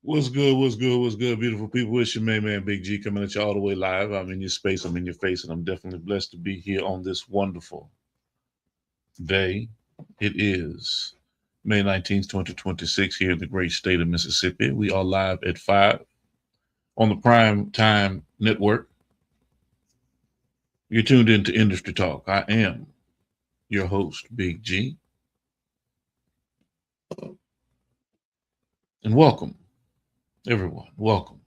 What's good? What's good? What's good, beautiful people? It's your main man, Big G, coming at you all the way live. I'm in your space. I'm in your face, and I'm definitely blessed to be here on this wonderful day. It is May 19th, 2026, here in the great state of Mississippi. We are live at 5 on the Prime Time Network. You're tuned into Industry Talk. I am your host, Big G, and welcome, everyone. Welcome.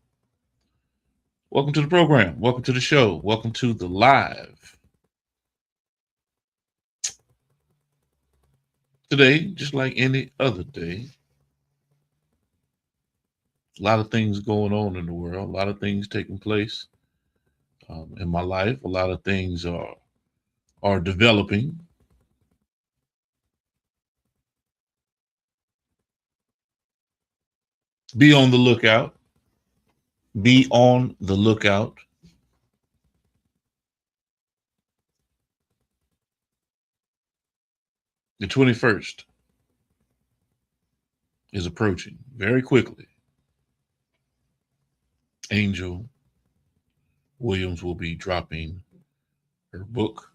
Welcome to the program. Welcome to the show. Welcome to the live. Today, just like any other day, a lot of things going on in the world, a lot of things taking place in my life. A lot of things are developing. Be on the lookout. Be on the lookout. The 21st is approaching very quickly. Angel Williams will be dropping her book,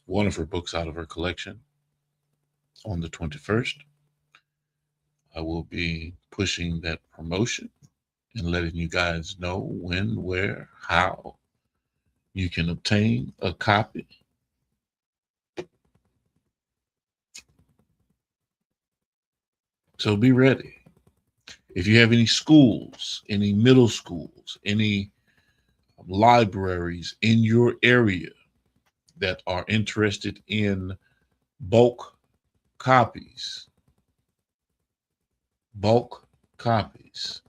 one of her books out of her collection, on the 21st. I will be pushing that promotion and letting you guys know when, where, how you can obtain a copy. So be ready. If you have any schools, any middle schools, any libraries in your area that are interested in bulk copies, bulk copies,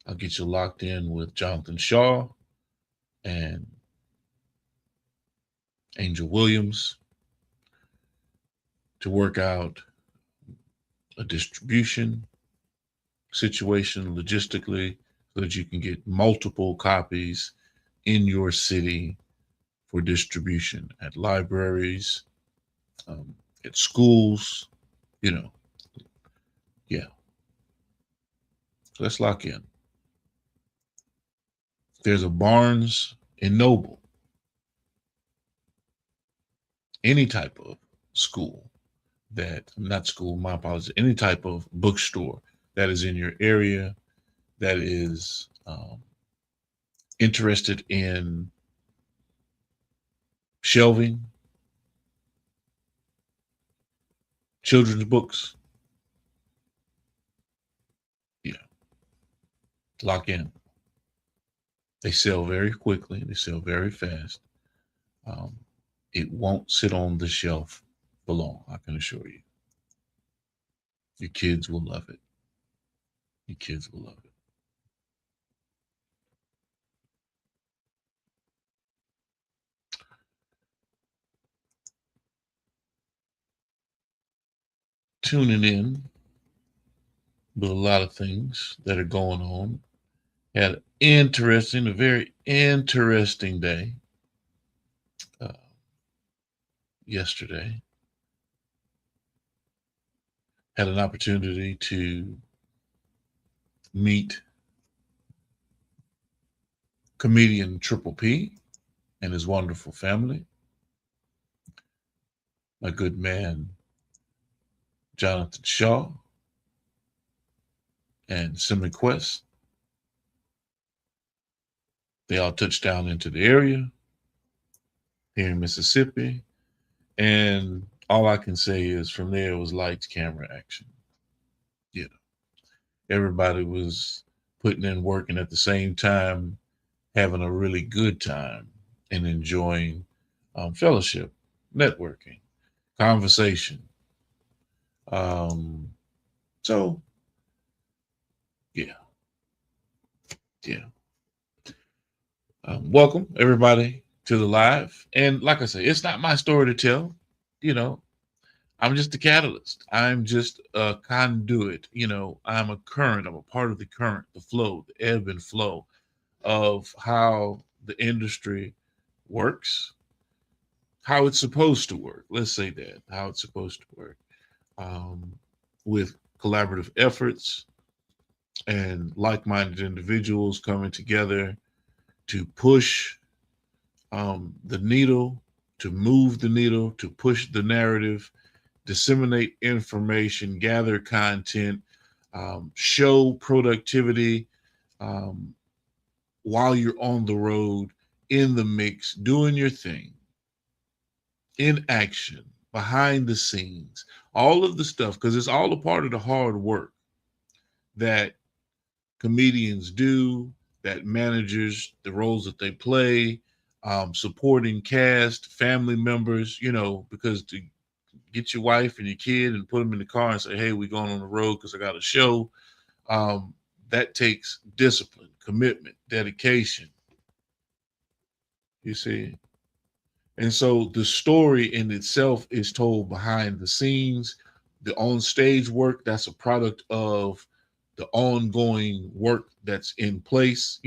I'll get you locked in with Jonathan Shaw and Angel Williams to work out a distribution situation logistically so that you can get multiple copies in your city for distribution at libraries, at schools, you know. Yeah. So let's lock in. There's a Barnes and Noble, any type of school not school, my apologies, any type of bookstore that is in your area that is interested in shelving children's books, yeah, lock in. They sell very quickly. They sell very fast. Um, it won't sit on the shelf for long, I can assure you. Your kids will love it. Your kids will love it. Tuning in with a lot of things that are going on. Had a very interesting day uh, yesterday. Had an opportunity to meet comedian Triple P and his wonderful family. My good man, Jonathan Shaw and Simon Quest. They all touched down into the area here in Mississippi. And all I can say is from there was lights, camera, action. You know, everybody was putting in work and at the same time having a really good time and enjoying fellowship, networking, conversation. Um, so, yeah, yeah. Welcome everybody to the live. And like I say, it's not my story to tell. You know, I'm just a catalyst. I'm just a conduit. You know, I'm a current. I'm a part of the current, the flow, the ebb and flow of how the industry works, how it's supposed to work. Let's say that, how it's supposed to work, um, with collaborative efforts and like-minded individuals coming together to push the needle, to move the needle, to push the narrative, disseminate information, gather content, show productivity um, while you're on the road, in the mix, doing your thing, in action, behind the scenes, all of the stuff, because it's all a part of the hard work that comedians do, that managers, the roles that they play, supporting cast, family members, because to get your wife and your kid and put them in the car and say, hey, we're going on the road because I got a show. That takes discipline, commitment, dedication. You see? And so the story in itself is told behind the scenes. The on stage work, that's a product of the ongoing work that's in place.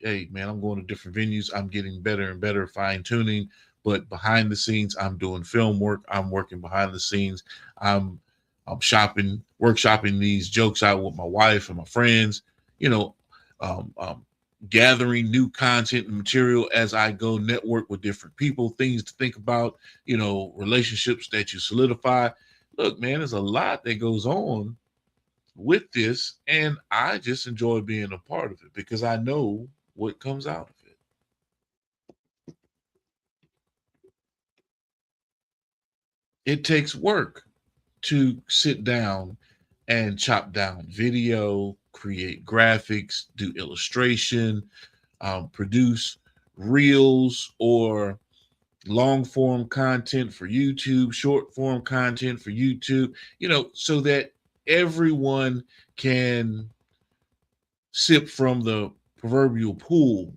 Hey, man, I'm going to different venues. I'm getting better and better, fine tuning. But behind the scenes, I'm doing film work. I'm working behind the scenes. I'm workshopping these jokes out with my wife and my friends. You know, um, um, gathering new content and material as I go, network with different people, things to think about, relationships that you solidify. Look, man, there's a lot that goes on with this, and I just enjoy being a part of it because I know what comes out of it. It takes work to sit down and chop down video, create graphics, do illustration, produce reels or long form content for YouTube, short form content for YouTube, so that everyone can sip from the proverbial pool.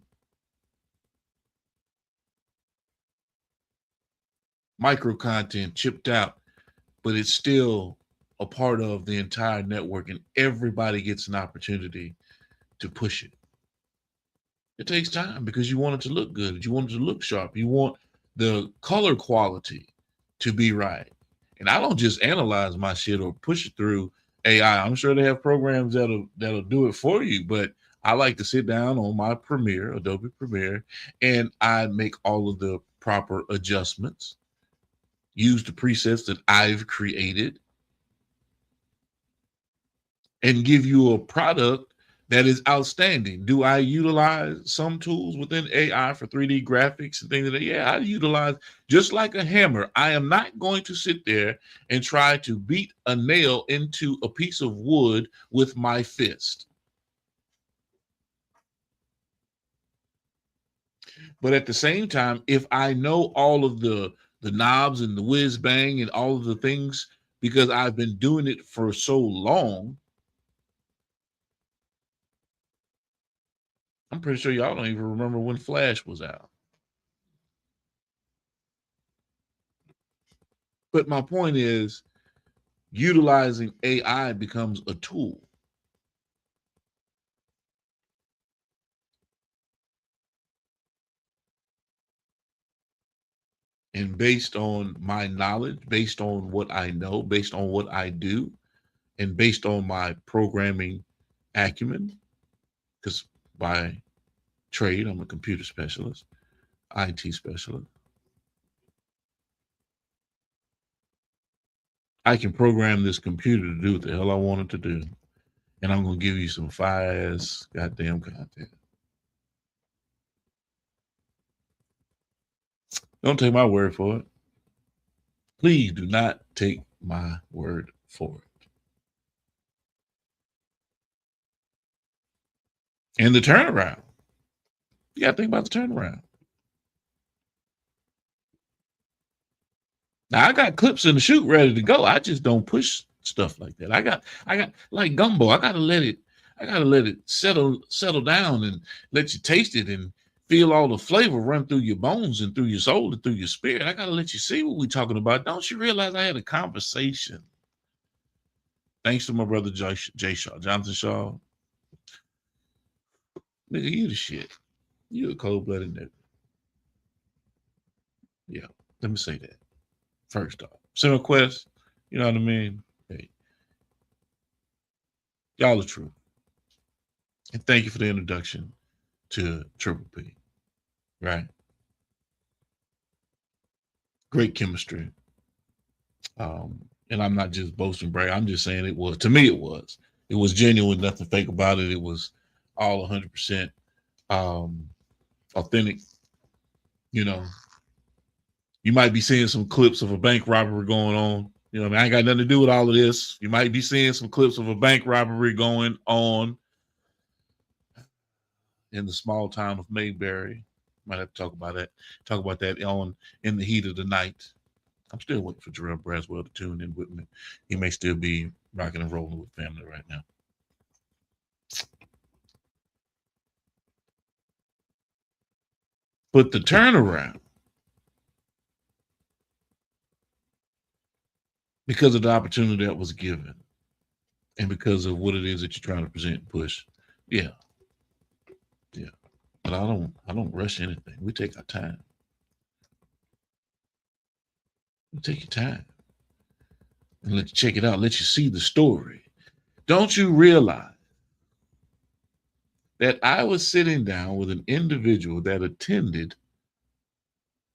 Micro content chipped out, but it's still a part of the entire network, and everybody gets an opportunity to push it. It takes time because you want it to look good. You want it to look sharp. You want the color quality to be right. And I don't just analyze my shit or push it through AI. I'm sure they have programs that'll do it for you, but I like to sit down on my Premiere, Adobe Premiere, and I make all of the proper adjustments, use the presets that I've created, and give you a product that is outstanding. Do I utilize some tools within AI for 3D graphics and things like that? Yeah, I utilize, just like a hammer. I am not going to sit there and try to beat a nail into a piece of wood with my fist. But at the same time, if I know all of the knobs and the whiz bang and all of the things, because I've been doing it for so long, I'm pretty sure y'all don't even remember when Flash was out. But my point is, utilizing AI becomes a tool. And based on my knowledge, based on what I know, based on what I do, and based on my programming acumen, because by trade, I'm a computer specialist, IT specialist, I can program this computer to do what the hell I want it to do. And I'm going to give you some fire ass goddamn content. Don't take my word for it. Please do not take my word for it. And the turnaround. You got to think about the turnaround. Now I got clips in the shoot ready to go. I just don't push stuff like that. I got like gumbo. I gotta let it settle down and let you taste it and feel all the flavor run through your bones and through your soul and through your spirit. I gotta let you see what we're talking about. Don't you realize I had a conversation? Thanks to my brother Jay Shaw, Jonathan Shaw. Nigga, you the shit. You a cold-blooded nigga. Yeah, let me say that. First off. SimonQuest, you know what I mean? Hey, Y'all are true. And thank you for the introduction to Triple P. Right? Great chemistry. And I'm not just boasting, Brad. I'm just saying it was. To me, it was. It was genuine. Nothing fake about it. It was all 100% authentic. You know, you might be seeing some clips of a bank robbery going on. You know, I mean, I ain't got nothing to do with all of this. You might be seeing some clips of a bank robbery going on in the small town of Mayberry. Might have to talk about that. Talk about that on In the Heat of the Night. I'm still waiting for Jarrell Braswell to tune in with me. He may still be rocking and rolling with family right now. But the turnaround, because of the opportunity that was given and because of what it is that you're trying to present and push, yeah. But I don't rush anything. We take our time. We take your time and let you check it out. Let you see the story. Don't you realize that I was sitting down with an individual that attended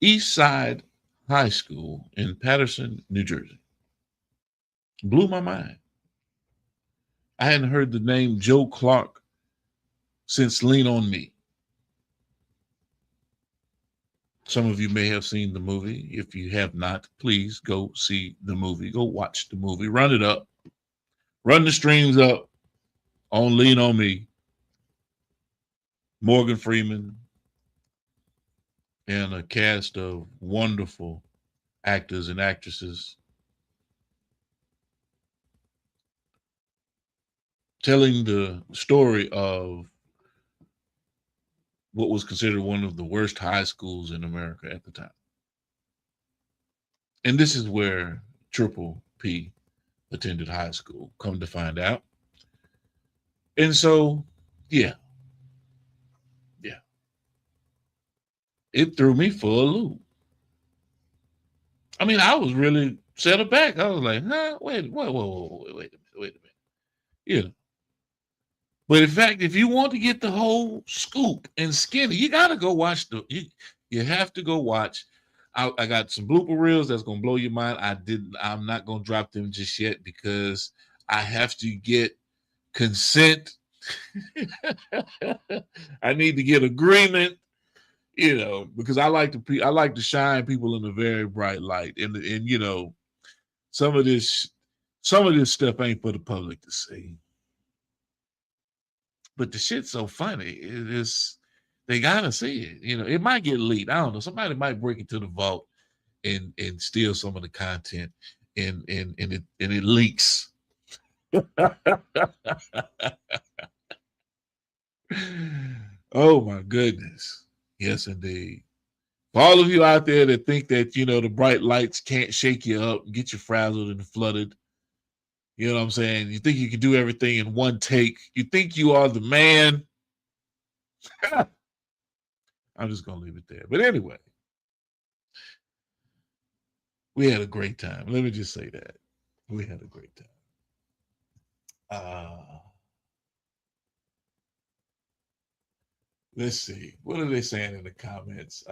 East Side High School in Paterson, New Jersey? Blew my mind. I hadn't heard the name Joe Clark since Lean on Me. Some of you may have seen the movie. If you have not, please go see the movie. Go watch the movie. Run it up. Run the streams up on Lean on Me. Morgan Freeman and a cast of wonderful actors and actresses telling the story of what was considered one of the worst high schools in America at the time. And this is where Triple P attended high school, come to find out. And so, yeah. It threw me for a loop. I mean, I was really set aback. I was like, huh? Wait a minute. You know. But in fact, if you want to get the whole scoop and skinny, you gotta go watch you have to go watch. I got some blooper reels that's gonna blow your mind. I'm not gonna drop them just yet because I have to get consent. I need to get agreement, because I like to shine people in a very bright light. And some of this stuff ain't for the public to see. But the shit's so funny. They gotta see it. It might get leaked. I don't know. Somebody might break into the vault and steal some of the content and it leaks. Oh my goodness. Yes, indeed. For all of you out there that think that, the bright lights can't shake you up and get you frazzled and flooded, you know what I'm saying? You think you can do everything in one take. You think you are the man. I'm just going to leave it there. But anyway, we had a great time. Let me just say that. We had a great time. Let's see. What are they saying in the comments?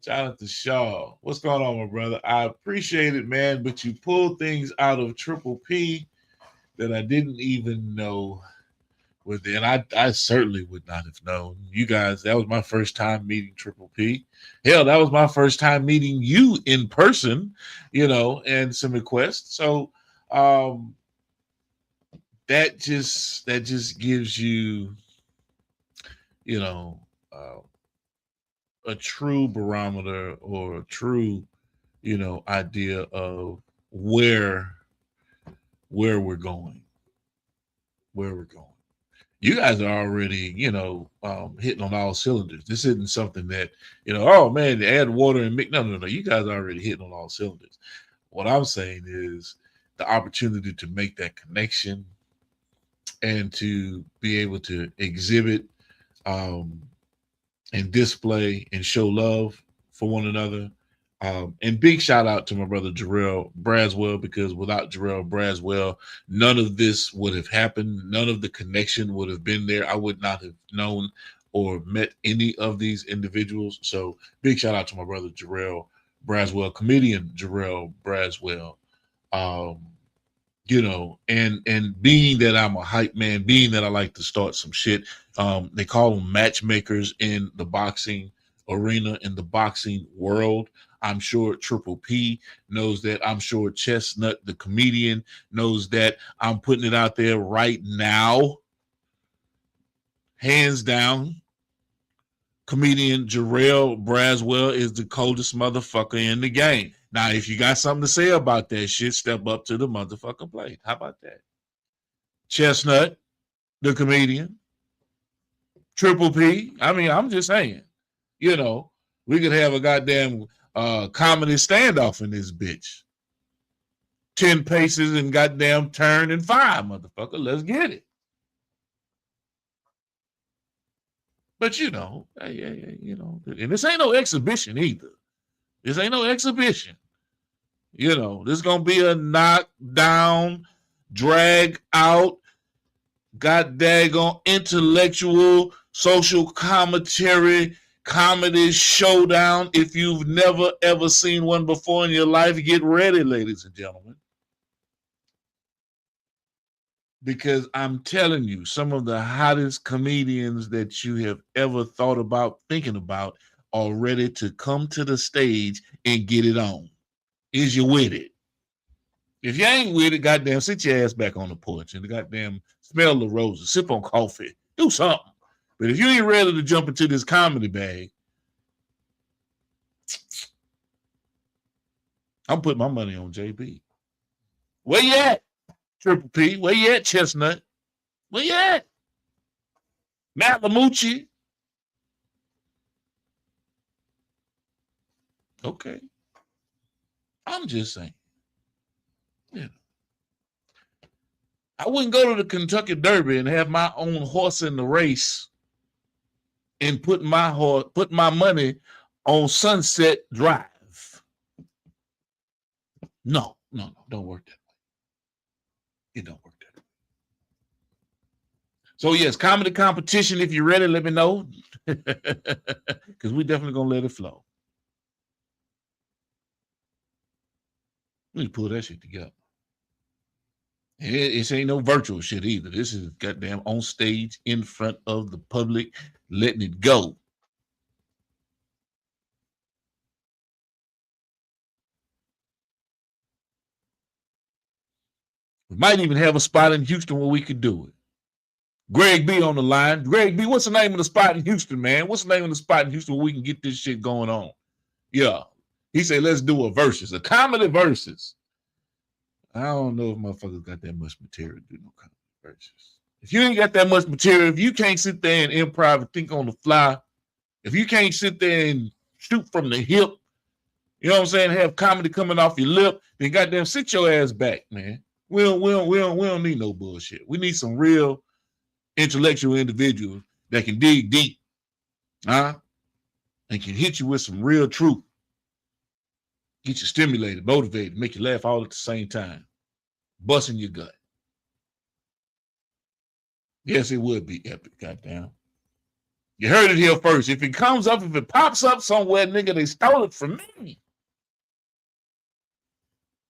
Jonathan Shaw. What's going on, my brother? I appreciate it, man, but you pulled things out of Triple P that I didn't even know were there. And I certainly would not have known. You guys, that was my first time meeting Triple P. Hell, that was my first time meeting you in person, and some requests. So that just gives you, a true barometer or a true, idea of where we're going. You guys are already, hitting on all cylinders. This isn't something that, oh man, to add water and mix. No. You guys are already hitting on all cylinders. What I'm saying is the opportunity to make that connection and to be able to exhibit and display and show love for one another And big shout out to my brother Jarrell Braswell, because without Jarrell Braswell, none of this would have happened. None of the connection would have been there. I would not have known or met any of these individuals. So big shout out to my brother Jarrell Braswell, comedian Jarrell Braswell. You know, and being that I'm a hype man, being that I like to start some shit, they call them matchmakers in the boxing arena, in the boxing world. I'm sure Triple P knows that. I'm sure Chestnut, the comedian, knows that. I'm putting it out there right now. Hands down, comedian Jarrell Braswell is the coldest motherfucker in the game. Now, if you got something to say about that shit, step up to the motherfucking plate. How about that? Chestnut, the comedian. Triple P. I mean, I'm just saying, you know, we could have a goddamn comedy standoff in this bitch. 10 paces and goddamn turn and fire, motherfucker. Let's get it. But you know, you know, and this ain't no exhibition either. This ain't no exhibition. You know, this is gonna be a knockdown, drag out, goddamn intellectual, social commentary, comedy showdown. If you've never ever seen one before in your life, get ready, ladies and gentlemen. Because I'm telling you, some of the hottest comedians that you have ever thought about, thinking about, are ready to come to the stage and get it on. Is you with it? If you ain't with it, goddamn, sit your ass back on the porch and goddamn smell the roses, sip on coffee, do something. But if you ain't ready to jump into this comedy bag, I'm putting my money on JB. Where you at, Triple P? Where you at, Chestnut? Where you at? Matt Lamucci? Okay. I'm just saying. You know, I wouldn't go to the Kentucky Derby and have my own horse in the race and put my money on Sunset Drive. No, don't work that way. It don't work that way. So yes, comedy competition. If you're ready, let me know, because we definitely gonna let it flow. We need to pull that shit together. It ain't no virtual shit either. This is goddamn on stage in front of the public, letting it go. We might even have a spot in Houston where we could do it. Greg B on the line. Greg B, what's the name of the spot in Houston, man? What's the name of the spot in Houston where we can get this shit going on? Yeah. He said, let's do a versus, a comedy versus. I don't know if motherfuckers got that much material to do no comedy versus. If you ain't got that much material, if you can't sit there and improv and think on the fly, if you can't sit there and shoot from the hip, you know what I'm saying, have comedy coming off your lip, then goddamn sit your ass back, man. We don't need no bullshit. We need some real intellectual individuals that can dig deep, and can hit you with some real truth. Get you stimulated, motivated, make you laugh all at the same time. Busting your gut. Yes, it would be epic, goddamn. You heard it here first. If it comes up, if it pops up somewhere, nigga, they stole it from me.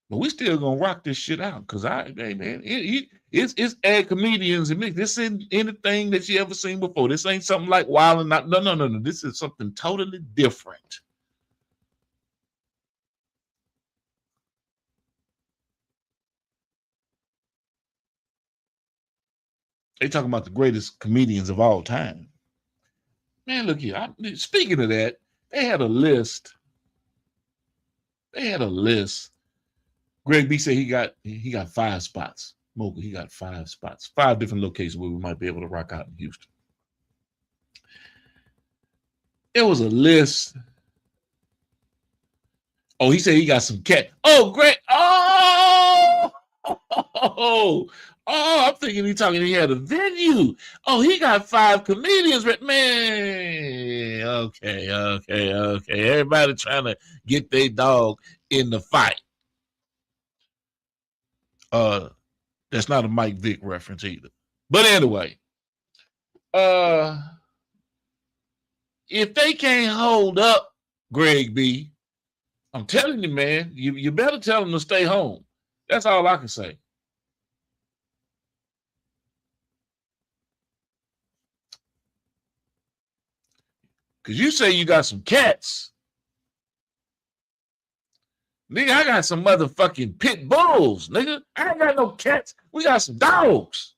But we still gonna rock this shit out, cause it's add comedians and mix. This isn't anything that you ever seen before. This ain't something like Wild and Not. No. This is something totally different. They talking about the greatest comedians of all time. Man, look here. Speaking of that, they had a list. Greg B said he got 5 spots. Mogul, he got 5 spots, 5 different locations where we might be able to rock out in Houston. There was a list. Oh, he said he got some cat. Oh, great. Oh, Oh, I'm thinking he had a venue. Oh, he got 5 comedians. Man, okay. Everybody trying to get their dog in the fight. That's not a Mike Vick reference either. But anyway, if they can't hold up Greg B, I'm telling you, man, you better tell them to stay home. That's all I can say. Because you say you got some cats. Nigga, I got some motherfucking pit bulls, nigga. I ain't got no cats. We got some dogs.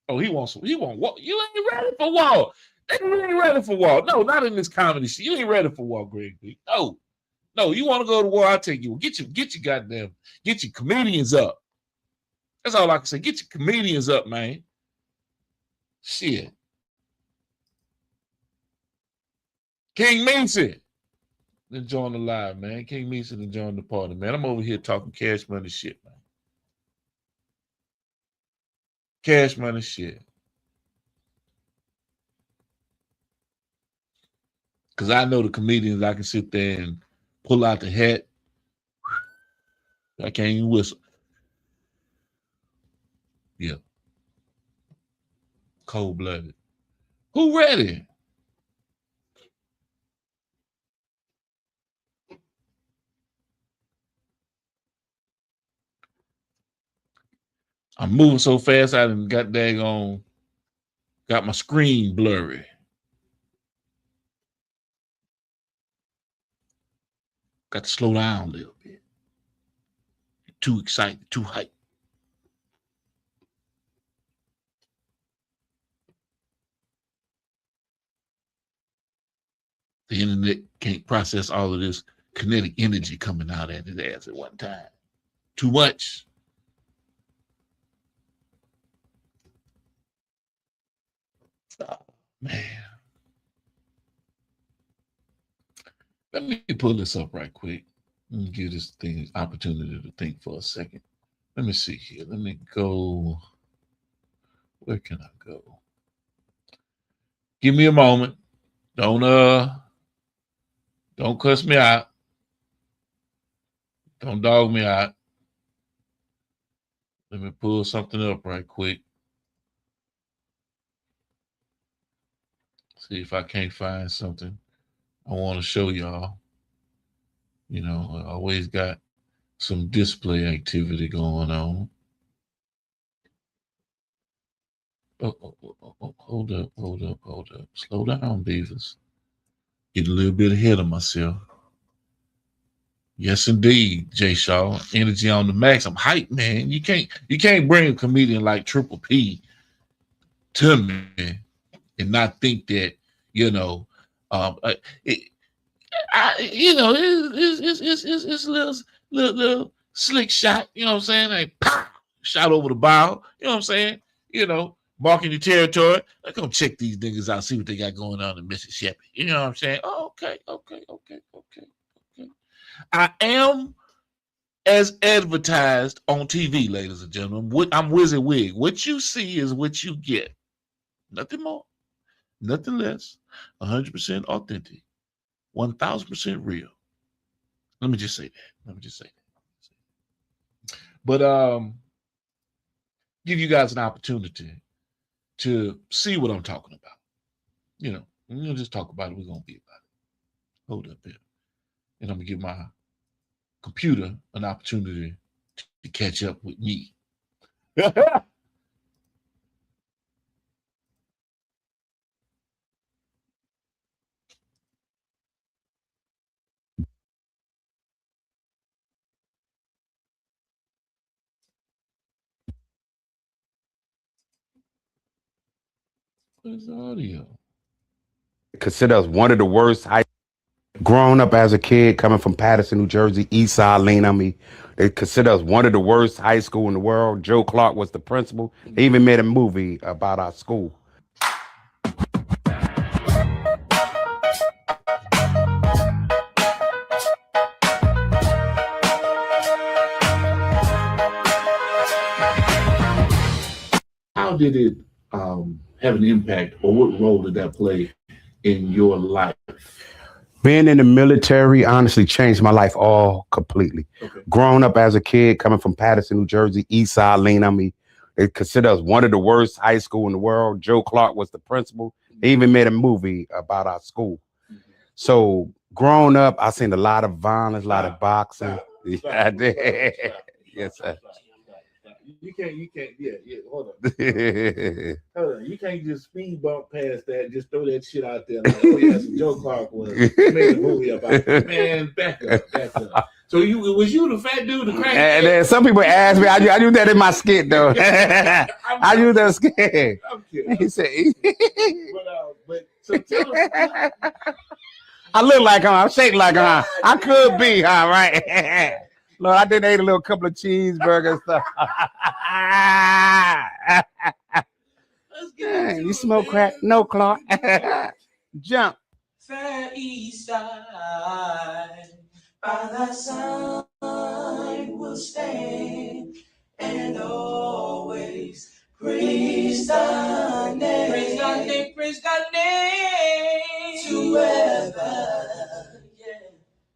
Oh, he wants war. You ain't ready for war. Nigga, you ain't ready for war. No, not in this comedy shit. You ain't ready for war, Greg B. No, you want to go to war, I'll take you. Get your comedians up. That's all I can say. Get your comedians up, man. Shit. King Meeson then join the live, man. King Meeson then join the party, man. I'm over here talking Cash Money shit, man. Cash Money shit. Because I know the comedians, I can sit there and pull out the hat. I can't even whistle. Yeah. Cold-blooded. Who ready? I'm moving so fast, I done got my screen blurry. Got to slow down a little bit. Too excited, too hyped. The internet can't process all of this kinetic energy coming out at his ass at one time. Too much. Oh, man. Let me pull this up right quick and give this thing an opportunity to think for a second. Let me see here. Let me go. Where can I go? Give me a moment. Don't cuss me out. Don't dog me out. Let me pull something up right quick. See if I can't find something I want to show y'all. You know, I always got some display activity going on. Hold up. Slow down, Beavers. Get a little bit ahead of myself. Yes, indeed, Jay Shaw. Energy on the max. I'm hyped, man. You can't bring a comedian like Triple P to me and not think that, you know, it's a little slick shot, you know what I'm saying? Like, pow, shot over the bow, you know what I'm saying? You know, marking your territory. Let's go check these niggas out, see what they got going on in Mississippi. You know what I'm saying? Oh, okay. I am as advertised on TV, ladies and gentlemen. I'm Wizard Wig. What you see is what you get. Nothing more, nothing less. 100% authentic, 1,000% real. Let me just say that. But give you guys an opportunity to see what I'm talking about. You know, we're gonna just talk about it. We're gonna be about it. Hold up there, and I'm gonna give my computer an opportunity to catch up with me. Where's the audio? Consider us one of the worst. Growing up as a kid, coming from Paterson, New Jersey, East Side, lean on me. They consider us one of the worst high school in the world. Joe Clark was the principal. They even made a movie about our school. how did it have an impact, or what role did that play in your life? Being in the military honestly changed my life all completely. Okay. Growing up as a kid, coming from Patterson, New Jersey, East Side, lean on me. They consider us one of the worst high school in the world. Joe Clark was the principal. They even made a movie about our school. So growing up, I seen a lot of violence, a lot of boxing. Yeah, I did. Yes, sir. You can't, hold on. Hold on. You can't just speed bump past that, just throw that shit out there like, oh, yes, Joe Clark made a movie about it. Man, back up. So was you the fat dude, the crack? And then some people ask me, I use that in my skit, though. I use that skit. I'm kidding. He said, but so tell us. I look like him. I'm shaped like him. I could be, huh? Right? Lord, I did ate a little couple of cheeseburgers stuff. You smoke crack? No, Clark. Jump. Fair East Side, by thy side will stand, and always praise thy name. Praise thy name, praise thy name, to ever.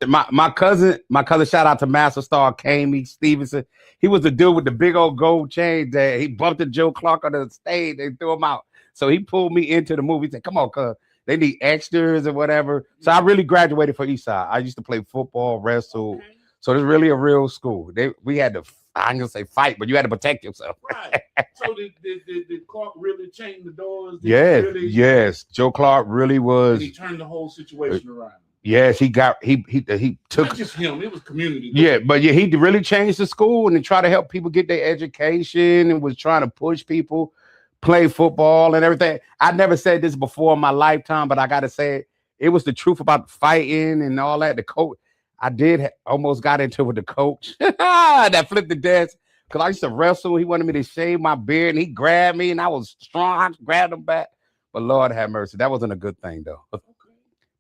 My cousin, shout out to Master Star Kamey Stevenson. He was the dude with the big old gold chain that he bumped into Joe Clark on the stage. They threw him out. So he pulled me into the movie. He said, come on, cuz they need extras or whatever. So I really graduated for Eastside. I used to play football, wrestle. Okay. So it's really a real school. We had to, I'm gonna say fight, but you had to protect yourself. Right. So did Clark really change the doors? Yes. Joe Clark really was. And he turned the whole situation around. Yes, he took not just him, it was community. Yeah, but yeah, he really changed the school and he tried to help people get their education and was trying to push people play football and everything. I never said this before in my lifetime, but I gotta say it was the truth about fighting and all that. The coach, I did almost got into it with the coach that flipped the desk because I used to wrestle. He wanted me to shave my beard and he grabbed me and I was strong. I grabbed him back, but Lord have mercy, that wasn't a good thing though.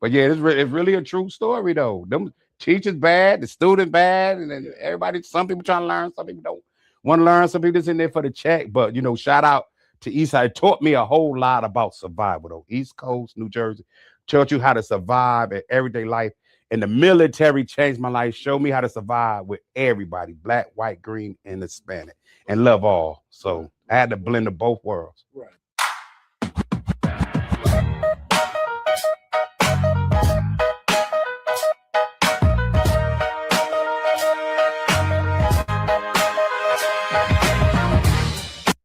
But yeah, it's really a true story though. Them teachers bad, the student bad, and then everybody. Some people trying to learn, some people don't want to learn. Some people just in there for the check. But shout out to Eastside. It taught me a whole lot about survival though. East Coast, New Jersey, taught you how to survive in everyday life. And the military changed my life. Showed me how to survive with everybody, black, white, green, and Hispanic, and love all. So I had to blend of both worlds. Right.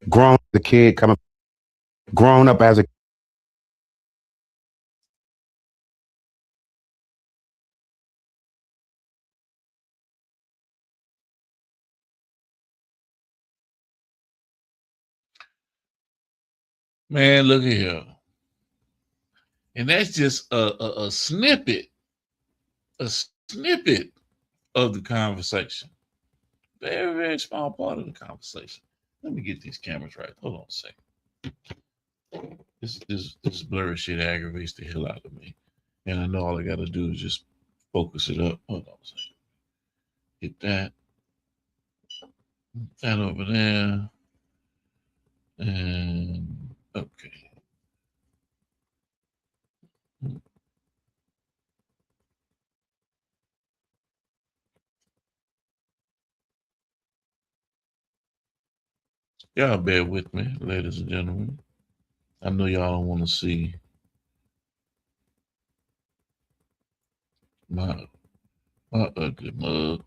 Grown up as a man, look at here. And that's just a snippet of the conversation. Very, very small part of the conversation. Let me get these cameras right. Hold on a second. This blurry shit aggravates the hell out of me. And I know all I got to do is just focus it up. Hold on a second. Get that. That over there. And okay. Y'all bear with me, ladies and gentlemen. I know y'all don't want to see my ugly mug.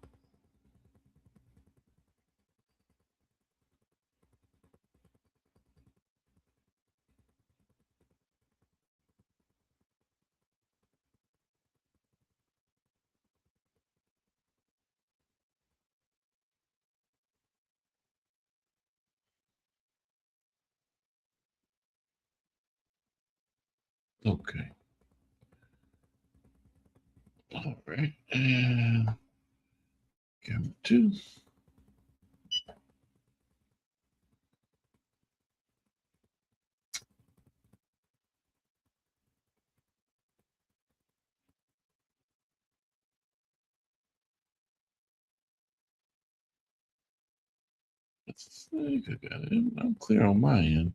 Okay. All right. And camera 2. I'm clear on my end,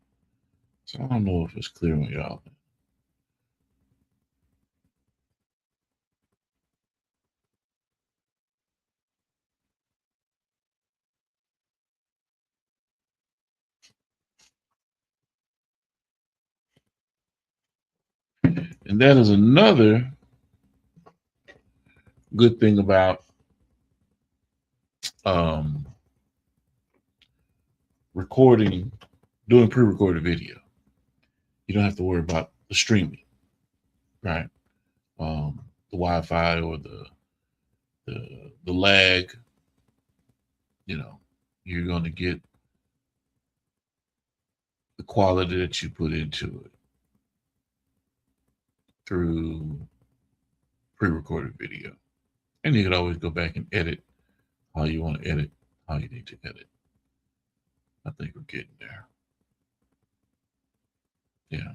so I don't know if it's clear on y'all. And that is another good thing about recording, doing pre-recorded video. You don't have to worry about the streaming, right? The Wi-Fi or the lag. You know, you're going to get the quality that you put into it through pre-recorded video. And you can always go back and edit how you want to edit, how you need to edit. I think we're getting there. Yeah.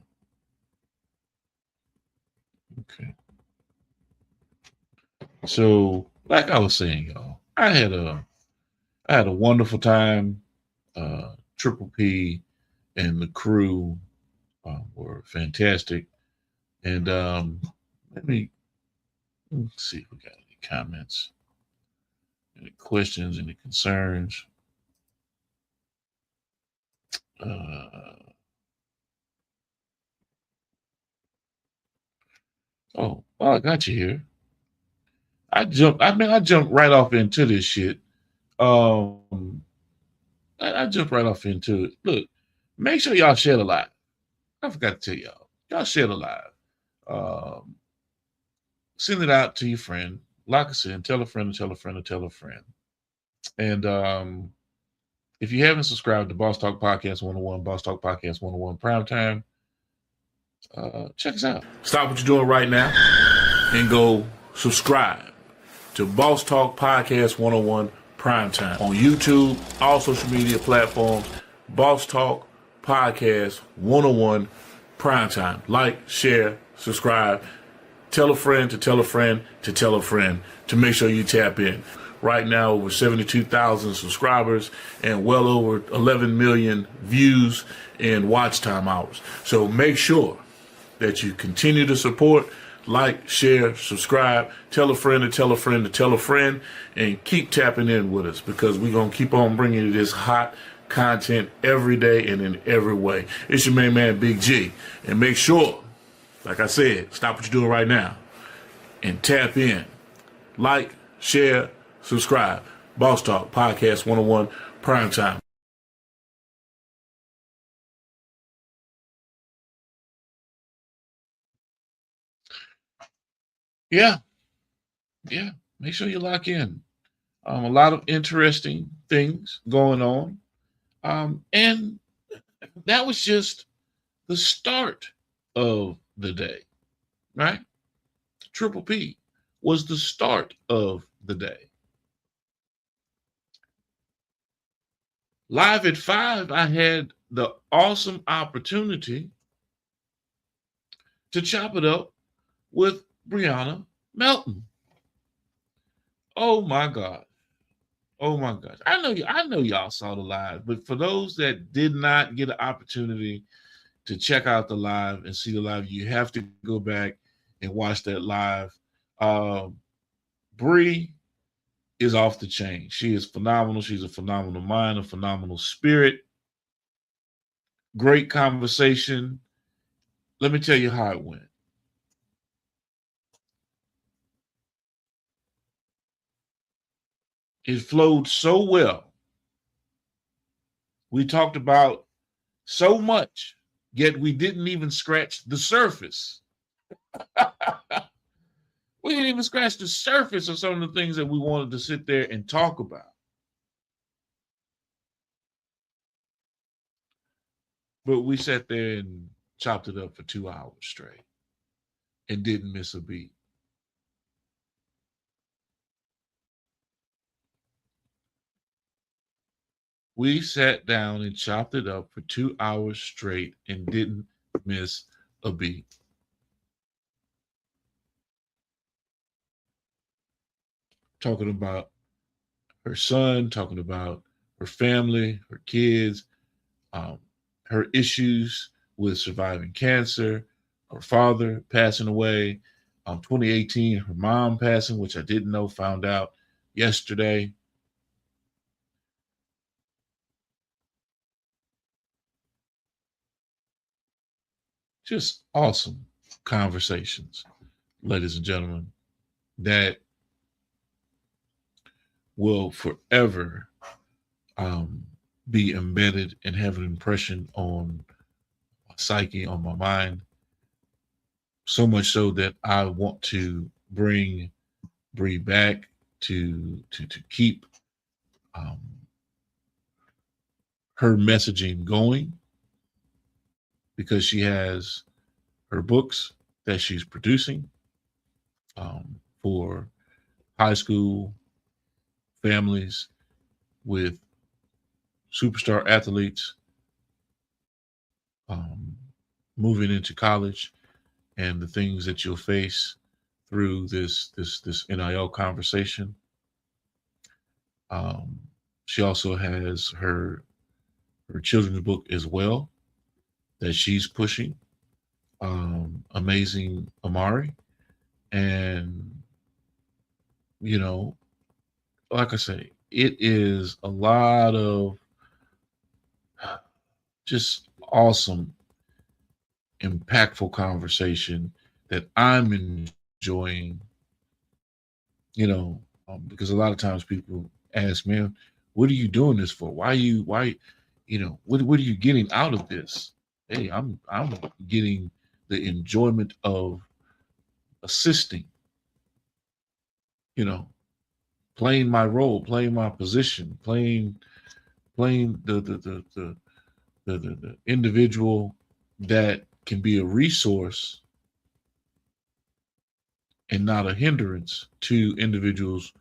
Okay. So, like I was saying, y'all, I had a wonderful time. Triple P and the crew were fantastic. And let's see if we got any comments, any questions, any concerns. Oh, well, I got you here. I jumped right off into this shit. I jumped right off into it. Look, make sure y'all share the live. I forgot to tell y'all. Y'all share the live. Send it out to your friend. Like I said, tell a friend, tell a friend, tell a friend. And if you haven't subscribed to Boss Talk Podcast 101, Boss Talk Podcast 101 Primetime, check us out. Stop what you're doing right now and go subscribe to Boss Talk Podcast 101 Primetime on YouTube, all social media platforms. Boss Talk Podcast 101 Primetime. Like, share, subscribe. Tell a friend to tell a friend to tell a friend to make sure you tap in. Right now, over 72,000 subscribers and well over 11 million views and watch time hours. So make sure that you continue to support, like, share, subscribe, tell a friend to tell a friend to tell a friend, and keep tapping in with us because we're going to keep on bringing you this hot content every day and in every way. It's your main man, Big G. And make sure, like I said, stop what you're doing right now and tap in. Like, share, subscribe. Boss Talk Podcast 101 Primetime. Yeah. Make sure you lock in. A lot of interesting things going on. And that was just the start of the day, right? Triple P was the start of the day. Live at 5, I had the awesome opportunity to chop it up with Brianna Melton. Oh my God. Oh my gosh. I know y'all saw the live, but for those that did not get an opportunity to check out the live and see the live, you have to go back and watch that live. Bree is off the chain. She is phenomenal. She's a phenomenal mind, a phenomenal spirit. Great conversation. Let me tell you how it went. It flowed so well. We talked about so much, yet we didn't even scratch the surface. We didn't even scratch the surface of some of the things that we wanted to sit there and talk about. But we sat there and chopped it up for 2 hours straight and didn't miss a beat. We sat down and chopped it up for 2 hours straight and didn't miss a beat. Talking about her son, talking about her family, her kids, her issues with surviving cancer, her father passing away, 2018, her mom passing, which I didn't know, found out yesterday. Just awesome conversations, ladies and gentlemen, that will forever um, be embedded and have an impression on my psyche, on my mind. So much so that I want to bring Bree back to keep um, her messaging going, because she has her books that she's producing for high school families with superstar athletes um, moving into college, and the things that you'll face through this NIL conversation. Um, she also has her children's book as well that she's pushing, Amazing Amari. And, you know, like I say, it is a lot of just awesome, impactful conversation that I'm enjoying, because a lot of times people ask, man, what are you doing this for? What are you getting out of this? Hey, I'm getting the enjoyment of assisting, you know, playing my role, playing my position, playing the individual that can be a resource and not a hindrance to individuals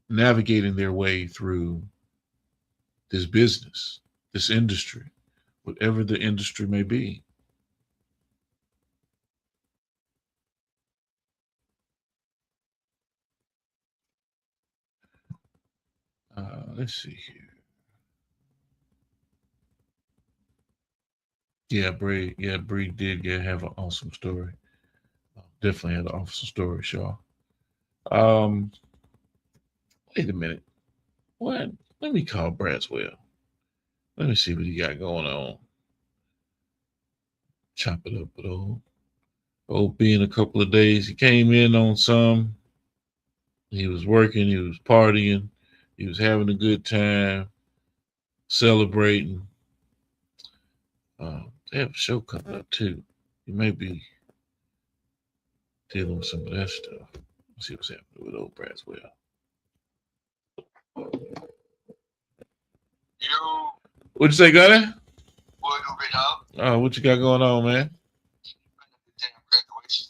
navigating their way through this business, this industry, whatever the industry may be. Let's see here. Yeah, Bree did have an awesome story. Definitely had an awesome story, Shaw. Um, Wait a minute. What? Let me call Bradswell. Let me see what he got going on. Chop it up with old B in a couple of days. He came in on some. He was working. He was partying. He was having a good time, celebrating. They have a show coming up too. He may be dealing with some of that stuff. Let's see what's happening with old Bradswell. Yo, What'd you say, Gunny? boy, do big dog. Oh, what you got going on, man? Damn graduation.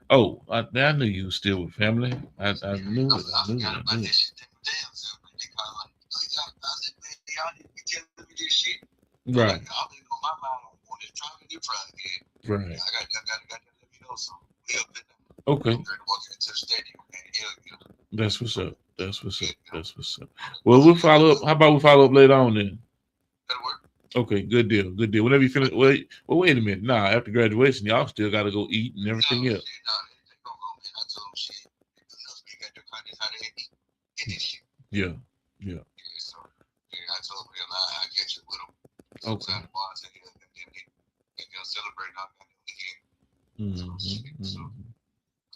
Oh, I knew you were still with family. I knew it. I I knew forgot it. about that shit. Damn self, man. They call like, I said, man, y'all need to be telling me this shit. Right, Like, I've been on my mind on this trying to again. right. I got to let me know something. Okay, Walking into the stadium, man. Yeah. that's what's up. That's what's up. That's what's up. Well, we'll follow up. How about we follow up later on then? That'll work. Okay, good deal. Good deal. Whenever you finish, wait a minute. Nah, after graduation, y'all still got to go eat and everything else. They gonna go, man. I told them shit. We got their content how they eat this shit. Yeah. So, I told them, I catch it with them. Okay. Sometime tomorrow, I said, and they'll celebrate on the weekend.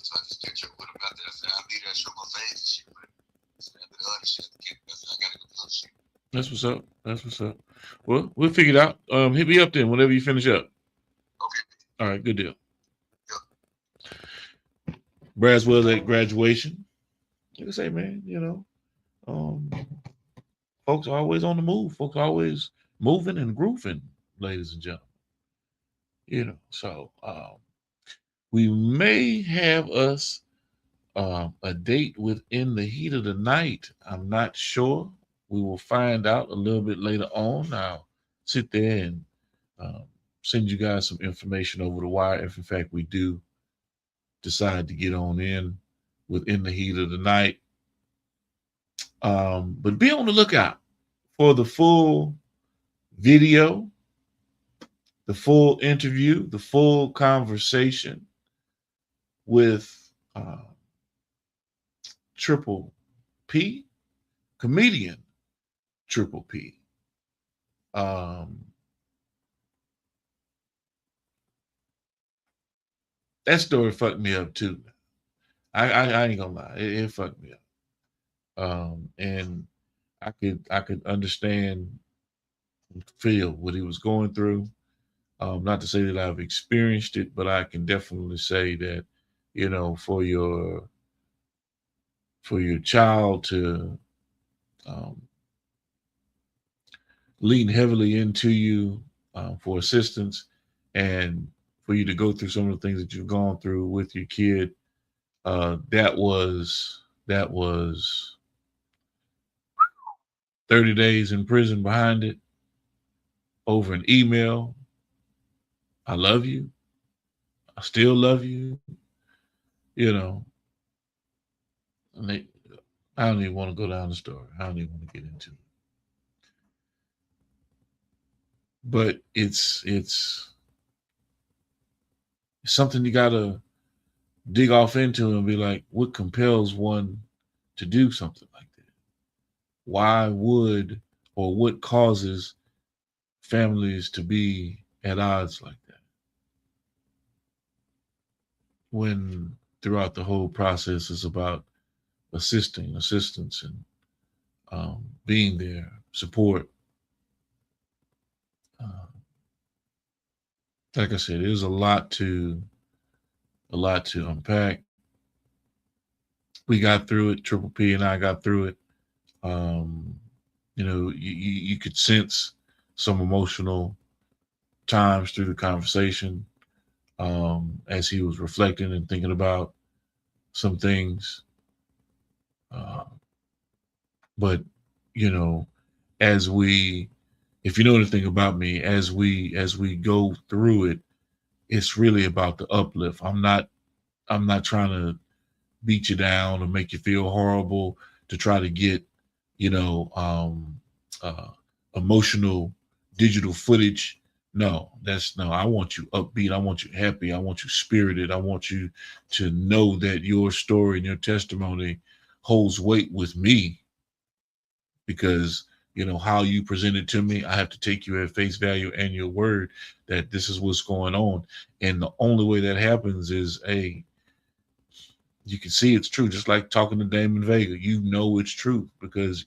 So I just catch up with them out there. I said, I'll be there, show my face and shit. But after the other shit, I gotta go do other shit. That's what's up. That's what's up. Well, we'll figure it out. Hit me up then whenever you finish up. Okay. All right, good deal. Bradswell at graduation. Like I say, man, folks are always on the move. Folks are always moving and grooving, ladies and gentlemen. So we may have us a date within the heat of the night. I'm not sure. We will find out a little bit later on. I'll sit there and send you guys some information over the wire if, in fact, we do decide to get on in within the heat of the night. But be on the lookout. for the full video, the full interview, the full conversation with Triple P, comedian Triple P. That story fucked me up too. I ain't gonna lie, it fucked me up. And I could understand, feel what he was going through. Not to say that I've experienced it, but I can definitely say that, you know, for your child to lean heavily into you for assistance, and for you to go through some of the things that you've gone through with your kid, that was 30 days in prison behind it over an email. I love you. I still love you. You know, and I don't even want to go down the story. I don't even want to get into it. But it's something you gotta dig off into and be like, what compels one to do something like that? Why would, or what causes families to be at odds like that? When throughout the whole process is about assistance, and being there, support. Like I said, there's a lot to unpack. We got through it. Triple P and I got through it. You know, you could sense some emotional times through the conversation, as he was reflecting and thinking about some things. But you know, if you know anything about me, as we go through it, it's really about the uplift. I'm not trying to beat you down or make you feel horrible to try to get, you know, emotional digital footage. No, I want you upbeat. I want you happy. I want you spirited. I want you to know that your story and your testimony holds weight with me, because you know how you present it to me. I have to take you at face value and your word that this is what's going on. And the only way that happens is you can see it's true. Just like talking to Damon Vega, you know it's true because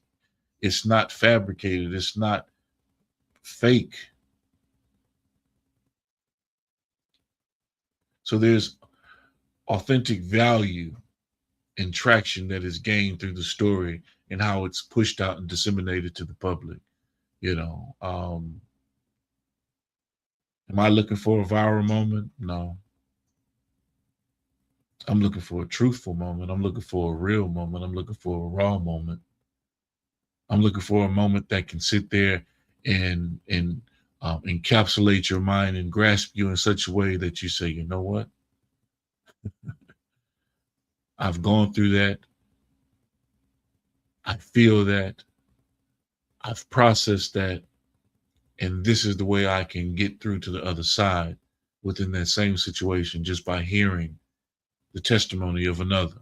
it's not fabricated. It's not fake. So there's authentic value and traction that is gained through the story and how it's pushed out and disseminated to the public. You know, am I looking for a viral moment? No. I'm looking for a truthful moment. I'm looking for a real moment. I'm looking for a raw moment. I'm looking for a moment that can sit there and encapsulate your mind and grasp you in such a way that you say, you know what? I've gone through that. I feel that. I've processed that. And this is the way I can get through to the other side within that same situation just by hearing the testimony of another.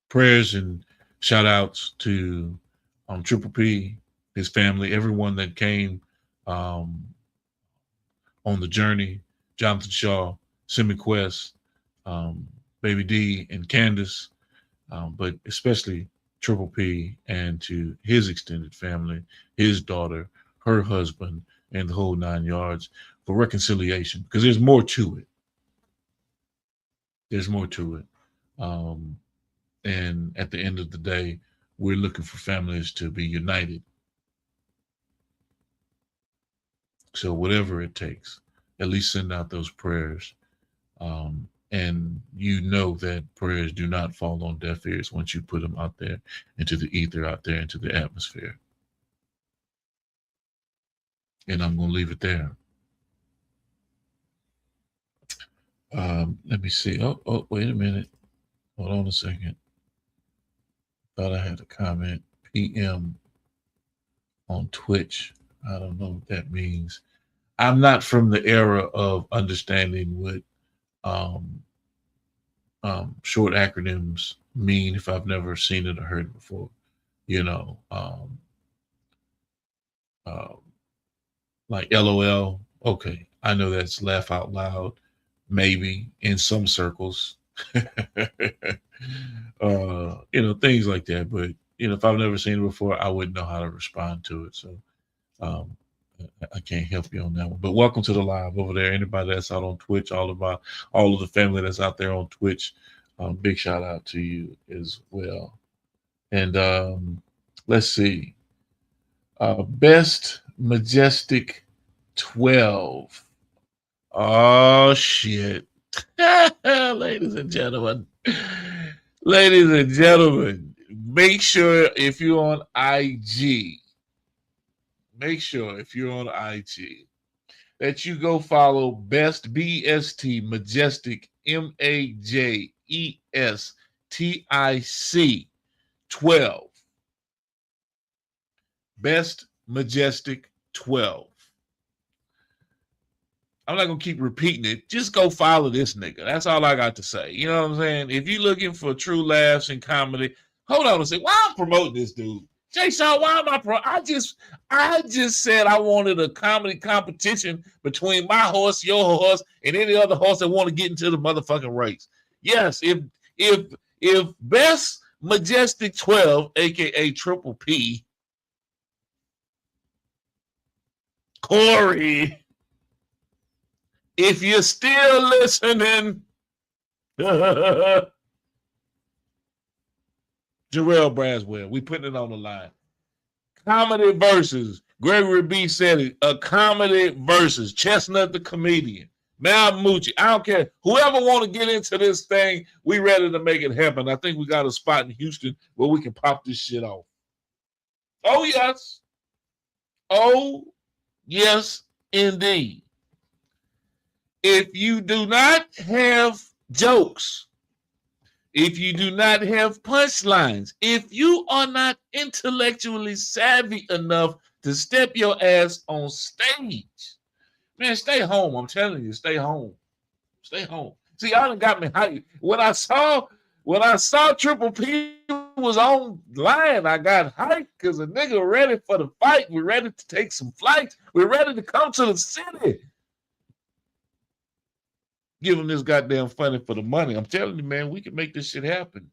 Prayers and shout outs to Triple P, his family, everyone that came on the journey, Jonathan Shaw, Simi Quest, Baby D, and Candace, but especially Triple P, and to his extended family, his daughter, her husband, and the whole 9 yards for reconciliation, because there's more to it. There's more to it. And at the end of the day, we're looking for families to be united. So whatever it takes, at least send out those prayers. And you know that prayers do not fall on deaf ears once you put them out there into the ether, out there into the atmosphere. And I'm going to leave it there. Let me see. Oh, wait a minute. Hold on a second. Thought I had a comment. PM on Twitch. I don't know what that means. I'm not from the era of understanding what short acronyms mean if I've never seen it or heard it before. You know, like LOL. Okay, I know that's laugh out loud, maybe in some circles. You know, things like that. But you know, if I've never seen it before, I wouldn't know how to respond to it. So I can't help you on that one. But welcome to the live over there. Anybody that's out on Twitch, all of the family that's out there on Twitch, big shout out to you as well. And let's see. Best Majestic 12. Oh shit. Ladies and gentlemen, make sure if you're on IG, that you go follow Best BST Majestic MAJESTIC 12. Best Majestic 12. I'm not gonna keep repeating it. Just go follow this nigga. That's all I got to say. You know what I'm saying? If you're looking for true laughs and comedy, hold on a second. Why I'm promoting this dude? Jay Shaw, why am I I just said I wanted a comedy competition between my horse, your horse, and any other horse that want to get into the motherfucking race. Yes, if Best Majestic 12, aka Triple P, Corey, if you're still listening, Jarrell Braswell, we putting it on the line. Comedy versus, Gregory B said it, a comedy versus Chestnut the comedian, Mal Mucci. I don't care. Whoever want to get into this thing, we ready to make it happen. I think we got a spot in Houston where we can pop this shit off. Oh, yes. Oh, yes, indeed. If you do not have jokes, if you do not have punchlines, if you are not intellectually savvy enough to step your ass on stage, man, stay home. I'm telling you, stay home. Stay home. See, y'all done got me hyped. When I saw Triple P was online, I got hyped because a nigga ready for the fight. We're ready to take some flights. We're ready to come to the city. Give him this goddamn funny for the money. I'm telling you, man, we can make this shit happen.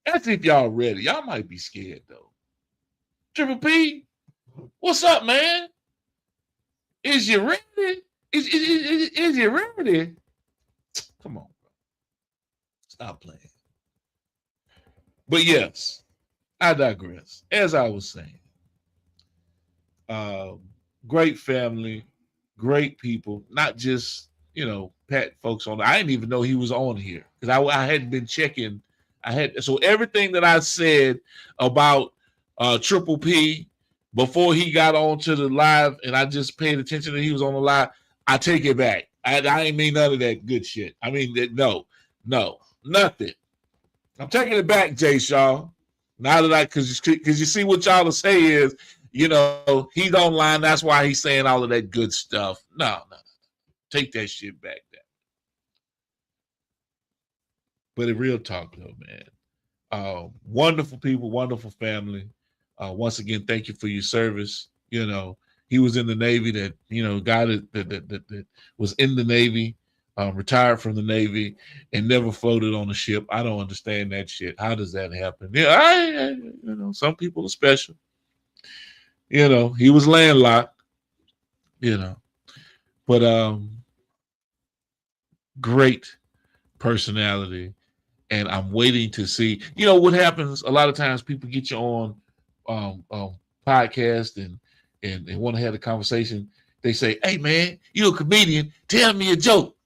That's if y'all ready. Y'all might be scared, though. Triple P, what's up, man? Is you ready? Is you ready? Come on, bro. Stop playing. But yes, I digress. As I was saying, great family, great people, not just, you know, pat folks on. I didn't even know he was on here because I hadn't been checking. So everything that I said about Triple P before he got on to the live, and I just paid attention that he was on the live, I take it back. I ain't mean none of that good shit. I mean, no, nothing. I'm taking it back, Jay Shaw. Now that because you see what y'all will say is, you know, he's online. That's why he's saying all of that good stuff. No. Take that shit back there. But in real talk, though, man, wonderful people, wonderful family. Once again, thank you for your service. You know, he was in the Navy. That, you know, guy that was in the Navy, retired from the Navy, and never floated on a ship. I don't understand that shit. How does that happen? Yeah, you know, some people are special. You know, he was landlocked. You know, but great personality. And I'm waiting to see, you know, what happens. A lot of times people get you on podcast and want to have a conversation. They say, hey, man, you're a comedian. Tell me a joke.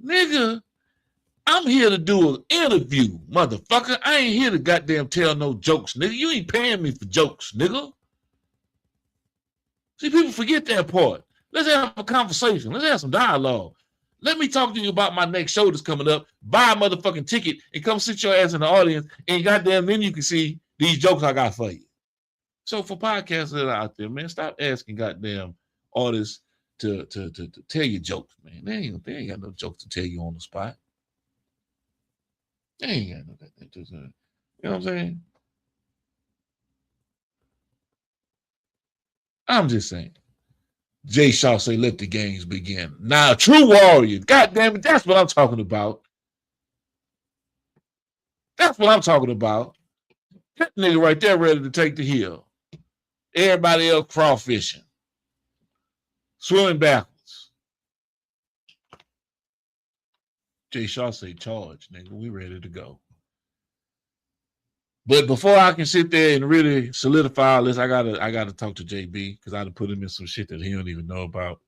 Nigga, I'm here to do an interview, motherfucker. I ain't here to goddamn tell no jokes, nigga. You ain't paying me for jokes, nigga. See, people forget that part. Let's have a conversation. Let's have some dialogue. Let me talk to you about my next show that's coming up. Buy a motherfucking ticket and come sit your ass in the audience, and goddamn, then you can see these jokes I got for you. So for podcasters that are out there, man, stop asking goddamn artists to tell you jokes, man. They ain't got no jokes to tell you on the spot. They ain't got no goddamn jokes. You know what I'm saying? I'm just saying. Jay Shaw say, let the games begin. Now, true warrior. God damn it, that's what I'm talking about. That's what I'm talking about. That nigga right there ready to take the hill. Everybody else crawfishing. Swimming backwards. Jay Shaw say, charge, nigga. We ready to go. But before I can sit there and really solidify all this, I gotta talk to JB because I done put him in some shit that he don't even know about.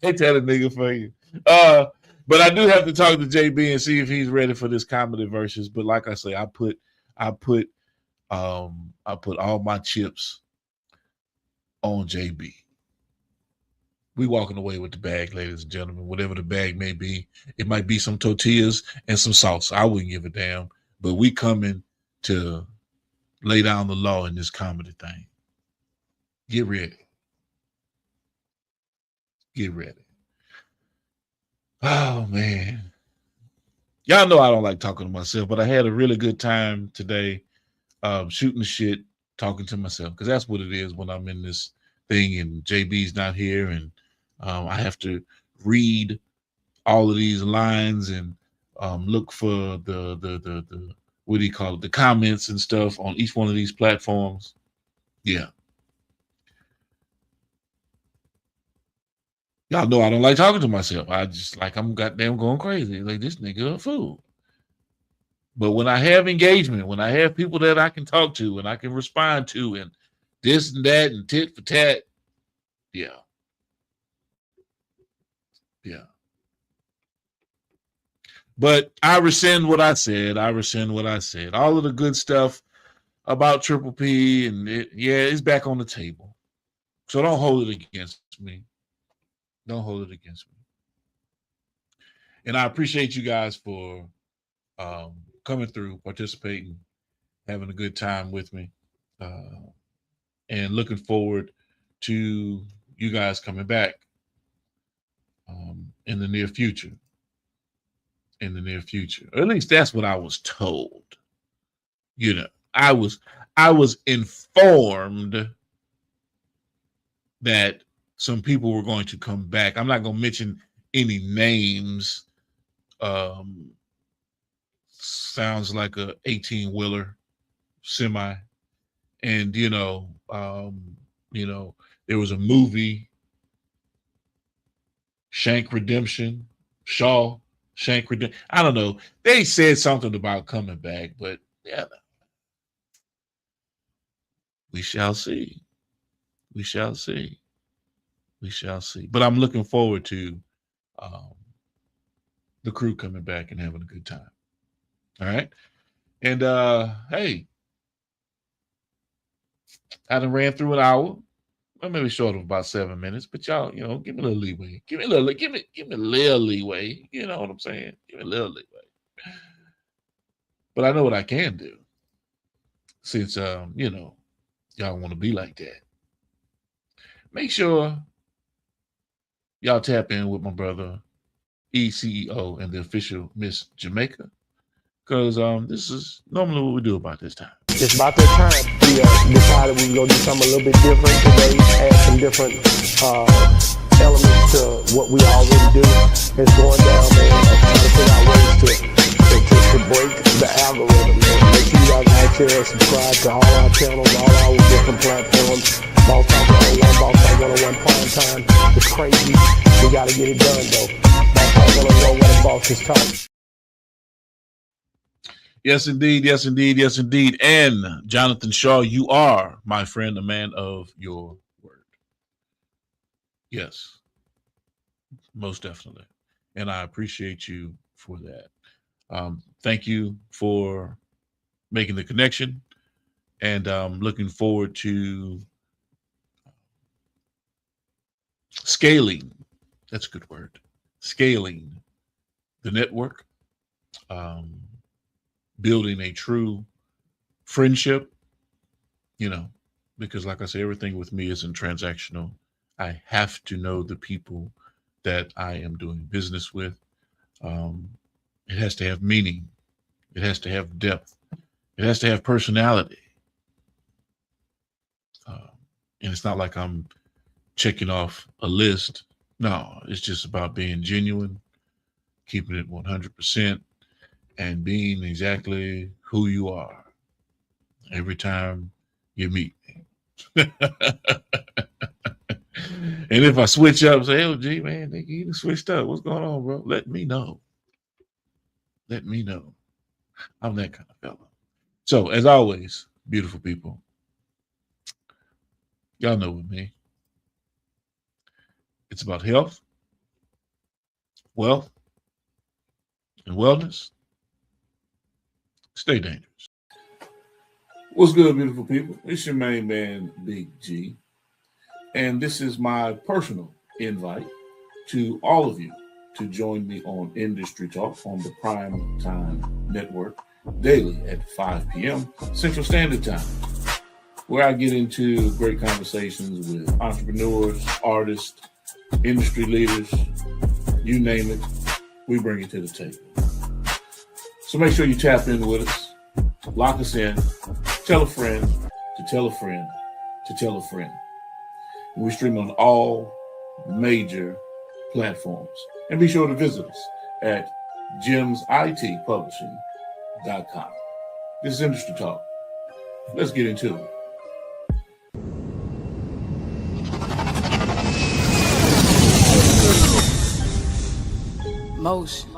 They tell the nigga for you. But I do have to talk to JB and see if he's ready for this comedy versus. But like I say, I put all my chips on JB. We walking away with the bag, ladies and gentlemen, whatever the bag may be. It might be some tortillas and some salsa. I wouldn't give a damn. But we coming to lay down the law in this comedy thing. Get ready. Get ready. Oh, man. Y'all know I don't like talking to myself, but I had a really good time today shooting the shit, talking to myself, because that's what it is when I'm in this thing and JB's not here and I have to read all of these lines and look for the what do you call it, the comments and stuff on each one of these platforms. Yeah. Y'all know I don't like talking to myself. I just like I'm goddamn going crazy. Like this nigga a fool. But when I have engagement, when I have people that I can talk to and I can respond to and this and that and tit for tat, yeah. Yeah. But I rescind what I said. All of the good stuff about Triple P and it's back on the table. So don't hold it against me. Don't hold it against me. And I appreciate you guys for coming through, participating, having a good time with me, and looking forward to you guys coming back in the near future. Or at least that's what I was told. You know, I was informed that some people were going to come back. I'm not going to mention any names. Sounds like a 18-wheeler semi. And, there was a movie, Shank Redemption. I don't know. They said something about coming back, but yeah, we shall see. But I'm looking forward to the crew coming back and having a good time. All right. And hey, I done ran through an hour. Well, maybe short of about 7 minutes, but y'all, give me a little leeway. Give me a little leeway. You know what I'm saying? Give me a little leeway. But I know what I can do. Since y'all want to be like that. Make sure y'all tap in with my brother ECEO and the official Miss Jamaica. Because this is normally what we do about this time. It's about that time. We decided we were going to do something a little bit different today, add some different elements to what we already do. It's going down, man. Trying to figure out ways to break the algorithm, man. Make sure you guys like, share, subscribe to all our channels, all our different platforms. Boss Talk 101, Boss Talk 101 Prime Time. It's crazy. We got to get it done, though. Boss Talk 101, where the boss is talking. Yes, indeed. And Jonathan Shaw, you are, my friend, a man of your word. Yes, most definitely. And I appreciate you for that. Thank you for making the connection. And I'm looking forward to scaling, that's a good word, scaling the network, building a true friendship, because like I say, everything with me isn't transactional. I have to know the people that I am doing business with. It has to have meaning. It has to have depth. It has to have personality. And it's not like I'm checking off a list. No, it's just about being genuine, keeping it 100%, and being exactly who you are every time you meet me. And if I switch up, say, "Oh, gee, man, nigga, you switched up. What's going on, bro?" Let me know. Let me know. I'm that kind of fella. So, as always, beautiful people, y'all know with me, it's about health, wealth, and wellness. Stay dangerous. What's good, beautiful people? It's your main man, Big G. And this is my personal invite to all of you to join me on Industry Talk on the Prime Time Network daily at 5 p.m. Central Standard Time, where I get into great conversations with entrepreneurs, artists, industry leaders, you name it, we bring it to the table. So make sure you tap in with us, lock us in, tell a friend to tell a friend to tell a friend. We stream on all major platforms. And be sure to visit us at gemsitpublishing.com. This is Industry Talk. Let's get into it. Motion.